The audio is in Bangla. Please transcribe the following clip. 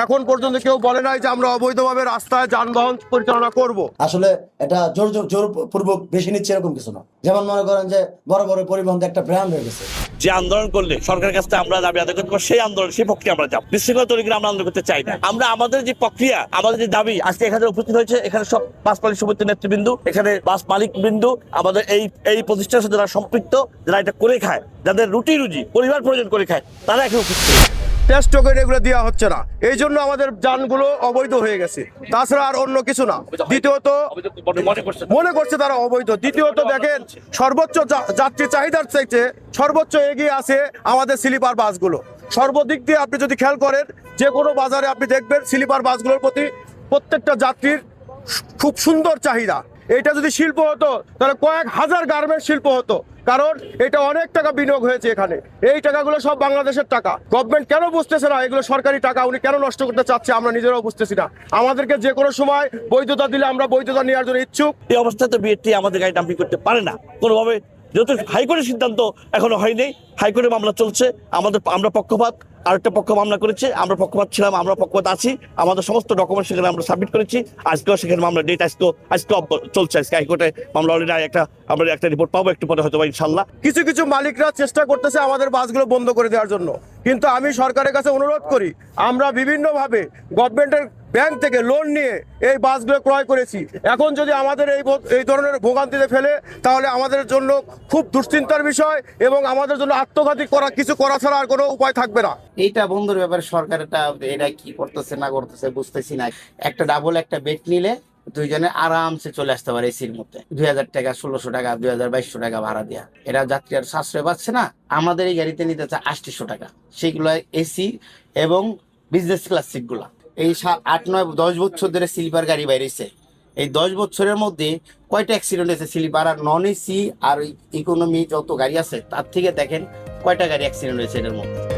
এখন পর্যন্ত কেউ বলে নাই যে আমরা অবৈধভাবে রাস্তায় যানবাহন পরিচালনা করব। আসলে এটা জোরপূর্বক বেশি নিচ্ছে এরকম কিছু না। যেমন মনে করেন যে বড় বড় পরিবহন একটা ব্র্যান্ড হয়ে গেছে। যে আন্দোলন করলে সরকারের কাছে আমরা দাবি আদায় করতে সেই আন্দোলন সেই প্রক্রিয়া আমরা যাব। বিশৃঙ্খলা তৈরি করে আমরা আন্দোলন করতে চাই না। আমরা আমাদের যে প্রক্রিয়া আমাদের যে দাবি আজকে এখানে উপস্থিত হয়েছে, এখানে সব বাস মালিক সমিতির নেতৃবৃন্দ, এখানে বাস মালিক বিন্দু, আমাদের এই প্রতিষ্ঠানের সাথে যারা সম্পৃক্ত, যারা এটা করে খায়, যাদের রুটি রুজি পরিবার প্রয়োজন করে খায়, তারা এখানে উপস্থিত। টেস্ট টোকেন এগুলো দেওয়া হচ্ছে না, এই জন্য আমাদের যানগুলো অবৈধ হয়ে গেছে, তাছাড়া আর অন্য কিছু না। দ্বিতীয়ত মনে করছে তারা অবৈধ। দ্বিতীয়ত দেখেন সর্বোচ্চ যাত্রী চাহিদার চাইতে সর্বোচ্চ এগিয়ে আছে আমাদের স্লিপার বাসগুলো। সর্বদিক দিয়ে আপনি যদি খেয়াল করেন, যে কোনো বাজারে আপনি দেখবেন স্লিপার বাসগুলোর প্রতি প্রত্যেকটা যাত্রীর খুব সুন্দর চাহিদা। এটা যদি শিল্প হতো তাহলে কয়েক হাজার গার্মেন্টস শিল্প হতো, কারণ এটা অনেক টাকা বিনিয়োগ হয়েছে এখানে। এই টাকাগুলো সব বাংলাদেশের টাকা। গভর্নমেন্ট কেন বুঝতেছে না এগুলো সরকারি টাকা, উনি কেন নষ্ট করতে চাচ্ছে আমরা নিজেরাও বুঝতেছি না। আমাদেরকে যে কোনো সময় বৈধতা দিলে আমরা বৈধতা নেওয়ার জন্য ইচ্ছুক। এই অবস্থায় তো বিএটি আমাদের গাড়ি ডাম্পিং করতে পারে না কোনোভাবে, যেহেতু হাইকোর্টের সিদ্ধান্ত এখনো হয়নি। হাইকোর্টে মামলা চলছে, আমরা পক্ষপাত, আরেকটা পক্ষ মামলা করেছে, আমরা পক্ষপাত ছিলাম, আমরা পক্ষপাত আছি। আমাদের সমস্ত ডকুমেন্ট সেখানে আমরা সাবমিট করেছি। আজকেও সেখানে মামলা ডেট আজকে চলছে। আজকে হাইকোর্টে মামলা অলরেডি আমরা একটা রিপোর্ট পাবো একটু পরে হয়তো ইনশাল্লাহ। কিছু মালিকরা চেষ্টা করতেছে আমাদের বাসগুলো বন্ধ করে দেওয়ার জন্য, কিন্তু আমি সরকারের কাছে অনুরোধ করি, আমরা বিভিন্নভাবে গভর্নমেন্টের ব্যাংক থেকে লোন নিয়ে এই বাসগুলো ক্রয় করেছি। এখন যদি আমাদের এই ধরনের ভোগান্তিতে ফেলে, তাহলে আমাদের জন্য খুব দুশ্চিন্তার বিষয় এবং আমাদের জন্য আত্মঘাতী কিছু করা ছাড়া আর কোনো উপায় থাকবে না। এইটা বন্ধুর ব্যাপারে সরকার এটা কি করতেছে না করতেছে বুঝতেছি না। একটা ডাবল একটা বেড নিলে দুইজনে আরামসে চলে আসতে পারে এসির মধ্যে। 2000 টাকা, 1600 টাকা, 2200 টাকা ভাড়া দেয়া, এরা যাত্রী আর সাশ্রয় পাচ্ছে না। আমাদের এই গাড়িতে নিতে চায় 2800 টাকা, সেগুলো এসি এবং বিজনেস ক্লাস সিটগুলা। এই 8, 9, 10 বছর ধরে স্লিপার গাড়ি বাইরেছে। এই 10 বছরের মধ্যে কয়টা অ্যাক্সিডেন্ট হয়েছে স্লিপার আর নন এসি আর ইকোনমি যত গাড়ি আছে তার থেকে দেখেন কয়টা গাড়ি অ্যাক্সিডেন্ট হয়েছে এটার মধ্যে।